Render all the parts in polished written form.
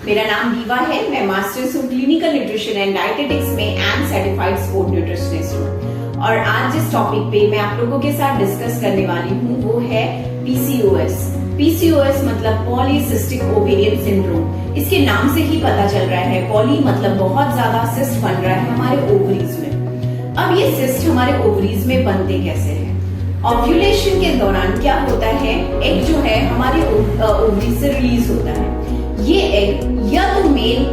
मेरा नाम रीवा है। मैं मास्टर्स हूँ क्लिनिकल न्यूट्रिशन एंड डाइटेटिक्स में एंड सर्टिफाइड स्पोर्ट न्यूट्रिशनिस्ट हूँ। और आज जिस टॉपिक पे मैं आप लोगों के साथ डिस्कस करने वाली हूँ वो है पीसीओएस। पीसीओएस मतलब पॉलीसिस्टिक ओवेरियन सिंड्रोम। इसके नाम से ही पता चल रहा है, पॉली मतलब बहुत ज्यादा, सिस्ट बन रहा है हमारे ओवरीज में। अब ये सिस्ट हमारे ओवरीज में बनते कैसे हैं? ओव्यूलेशन के दौरान क्या होता है, एग जो है हमारे ओवरी से रिलीज होता है। ये एग या तो मेल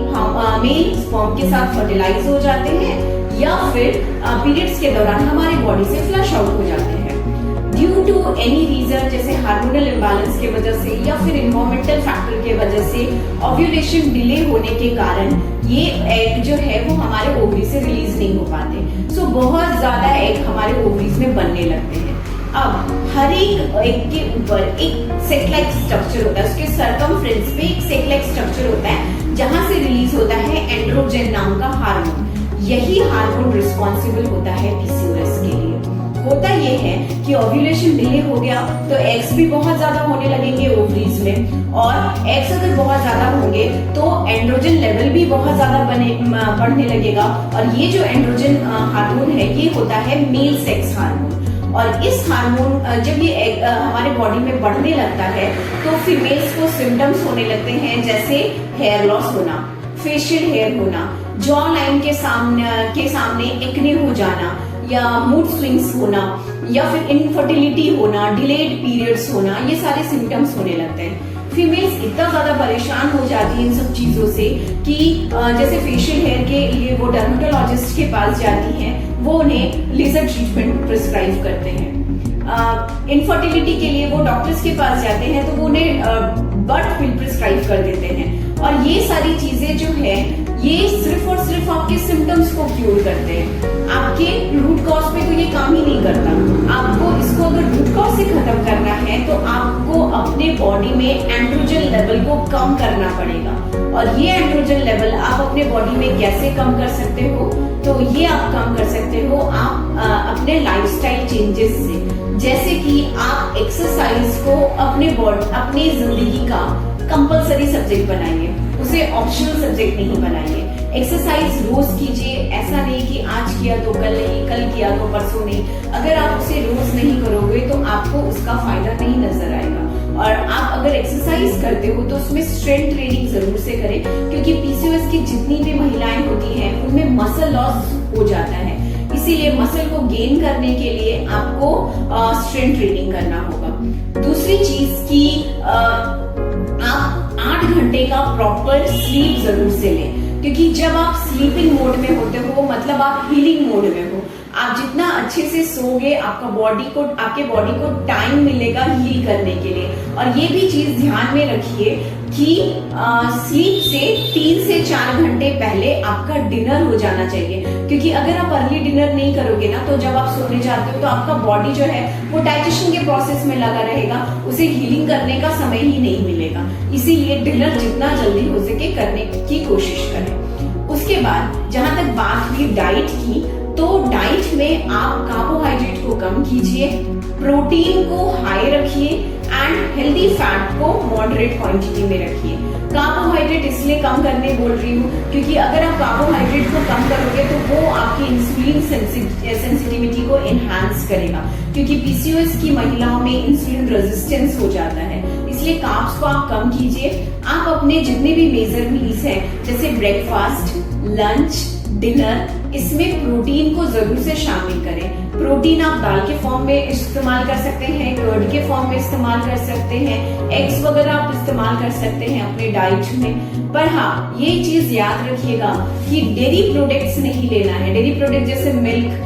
स्पर्म के साथ फर्टिलाइज हो जाते हैं या फिर पीरियड्स के दौरान हमारी बॉडी से फ्लश आउट हो जाते हैं। ड्यू टू एनी रीजन, जैसे हार्मोनल इम्बैलेंस के वजह से या फिर एनवायरमेंटल फैक्टर के वजह से ओव्यूलेशन डिले होने के कारण ये एग जो है वो हमारे ओवरी से रिलीज नहीं हो पाते। सो बहुत ज्यादा एग हमारे ओवरीज में बनने लगते हैं। अब हर एक एग के ऊपर एक सेक लाइक स्ट्रक्चर होता है, उसके सर्कमफ्रेंस पे एक सेक लाइक स्ट्रक्चर होता है जहां से रिलीज होता है एंड्रोजन नाम का हार्मोन। यही हार्मोन रिस्पॉन्सिबल होता है पीसीओएस के लिए। होता यह है कि ओव्यूलेशन डिले हो गया तो एग्स भी बहुत ज्यादा होने लगेंगे ओवरीज में, और एग्स अगर बहुत ज्यादा होंगे तो एंड्रोजन लेवल भी बहुत ज्यादा बढ़ने लगेगा। और ये जो एंड्रोजन हार्मोन है ये होता है मेल सेक्स हार्मोन। और इस हार्मोन जब ये हमारे बॉडी में बढ़ने लगता है तो फीमेल्स को सिम्टम्स होने लगते हैं, जैसे हेयर लॉस होना, फेशियल हेयर होना, जॉ लाइन के सामने एक्ने हो जाना, या मूड स्विंग्स होना, या फिर इनफर्टिलिटी होना, डिलेड पीरियड्स होना, ये सारे सिम्टम्स होने लगते हैं। फीमेल्स इतना ज्यादा परेशान हो जाती है इन सब चीजों से कि जैसे फेशियल हेयर के लिए वो डर्मेटोलॉजिस्ट के पास जाती हैं, वो उन्हें लेजर ट्रीटमेंट प्रिस्क्राइब करते हैं। इनफर्टिलिटी के लिए वो डॉक्टर्स के पास जाते हैं तो वो उन्हें बर्थ पिल प्रिस्क्राइब कर देते हैं। और ये सारी चीजें जो है ये सिर्फ और सिर्फ आपके सिम्टम्स को क्योर करते हैं, आपके रूट कॉज पे तो ये काम ही नहीं करता। आपको इसको अगर रूट कॉज से खत्म करना है तो आपको अपने बॉडी में एंड्रोजन लेवल को कम करना पड़ेगा। और ये एंड्रोजन लेवल आप अपने बॉडी में कैसे कम कर सकते हो? तो ये आप कम कर सकते हो आप अपने लाइफस्टाइल चेंजेस से, जैसे कि आप एक्सरसाइज को अपनी जिंदगी का कंपलसरी सब्जेक्ट बनाइए, उसे ऑप्शनल सब्जेक्ट नहीं बनाइए। एक्सरसाइज रोज कीजिए, ऐसा नहीं कि आज किया तो कल नहीं, कल किया तो परसों नहीं। अगर आप उसे रोज नहीं करोगे तो आपको उसका फायदा नहीं नजर आएगा। और आप अगर एक्सरसाइज करते हो तो उसमें स्ट्रेंथ ट्रेनिंग जरूर से करें, क्योंकि पीसीओएस की जितनी भी महिलाएं होती हैं उनमें मसल लॉस हो जाता है। इसीलिए मसल को गेन करने के लिए आपको स्ट्रेंथ ट्रेनिंग करना होगा। दूसरी चीज की आप 8 घंटे का प्रॉपर स्लीप जरूर से लें, क्योंकि जब आप स्लीपिंग मोड में होते हो मतलब आप हीलिंग मोड में हो। आप जितना अच्छे से सोगे आपके बॉडी को टाइम मिलेगा हील करने के लिए। और ये भी चीज ध्यान में रखिए कि स्लीप से 3 से 4 घंटे पहले आपका डिनर हो जाना चाहिए, क्योंकि अगर आप अर्ली डिनर नहीं करोगे ना तो जब आप सोने जाते हो तो आपका बॉडी जो है वो डाइजेशन के प्रोसेस में लगा रहेगा, उसे हीलिंग करने का समय ही नहीं मिलेगा। इसीलिए डिनर जितना जल्दी हो सके करने की कोशिश करें। उसके बाद जहां तक बात हुई डाइट की, तो डाइट में आप कार्बोहाइड्रेट को कम कीजिए, प्रोटीन को हाई रखिए एंड हेल्दी फैट को मॉडरेट क्वांटिटी में रखिए। कार्बोहाइड्रेट इसलिए कम करने बोल रही हूँ क्योंकि अगर आप कार्बोहाइड्रेट को कम करोगे तो वो आपकी इंसुलिन सेंसिटिविटी को एनहांस करेगा, क्योंकि पीसीओएस की महिलाओं में इंसुलिन रेजिस्टेंस हो जाता है। इसलिए कार्ब्स को आप कम कीजिए। आप अपने जितने भी मेजर मील्स हैं, जैसे ब्रेकफास्ट, लंच, डिनर, इसमें प्रोटीन को जरूर से शामिल करें। प्रोटीन आप दाल के फॉर्म में इस्तेमाल कर सकते हैं, कर्ड के फॉर्म में इस्तेमाल कर सकते हैं, एग्स वगैरह आप इस्तेमाल कर सकते हैं अपने डाइट में। पर हाँ, ये चीज याद रखिएगा कि डेयरी प्रोडक्ट्स नहीं लेना है। डेयरी प्रोडक्ट जैसे मिल्क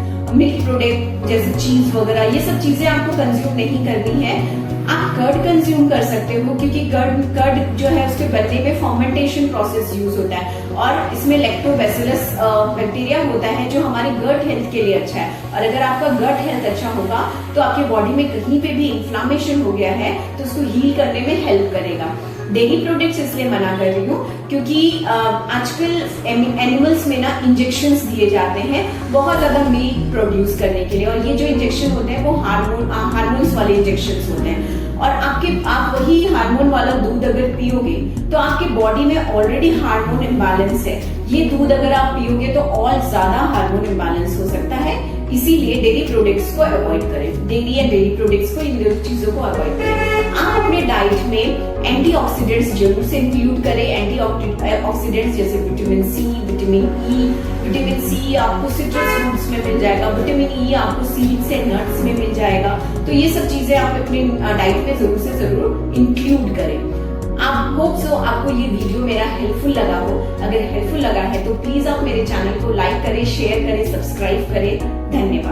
प्रोडक्ट जैसे चीज वगैरह, ये सब चीजें आपको कंज्यूम नहीं करनी है। आप कर्ड कंज्यूम कर सकते हो, क्योंकि कर्ड जो है उसके बनने में फर्मेंटेशन प्रोसेस यूज होता है और इसमें लैक्टोबैसिलस बैक्टीरिया होता है जो हमारे गट हेल्थ के लिए अच्छा है। और अगर आपका गट हेल्थ अच्छा होगा तो आपके बॉडी में कहीं पे भी इन्फ्लामेशन हो गया है तो उसको हील करने में हेल्प करेगा। डेयरी प्रोडक्ट्स इसलिए मना कर रही हूँ क्योंकि आजकल एनिमल्स में ना इंजेक्शंस दिए जाते हैं बहुत ज्यादा मिल्क प्रोड्यूस करने के लिए, और ये जो इंजेक्शन होते हैं वो हार्मोन्स वाले इंजेक्शंस होते हैं। और आप वही हार्मोन वाला दूध अगर पियोगे तो आपके बॉडी में ऑलरेडी हार्मोन इम्बैलेंस है, ये दूध अगर आप पियोगे तो और ज्यादा हार्मोन इम्बैलेंस हो सकता है। इसीलिए डेयरी प्रोडक्ट्स को अवॉइड करें, डेयरी या डेयरी प्रोडक्ट्स को, इन दो चीजों को अवॉइड करें। आप अपने डाइट में एंटीऑक्सीडेंट्स जरूर से इंक्लूड करें। एंटीऑक्सीडेंट्स जैसे vitamin C, vitamin E. Vitamin C आपको सिट्रस फ्रूट्स में मिल जाएगा, विटामिन ई आपको सीड्स एंड नट्स में मिल जाएगा। तो ये सब चीजें आप अपनी डाइट में जरूर से जरूर इंक्लूड करें। आप होप सो आपको ये वीडियो मेरा हेल्पफुल लगा हो। अगर हेल्पफुल लगा है तो प्लीज आप मेरे चैनल को लाइक करें, शेयर करें, सब्सक्राइब करें। धन्यवाद।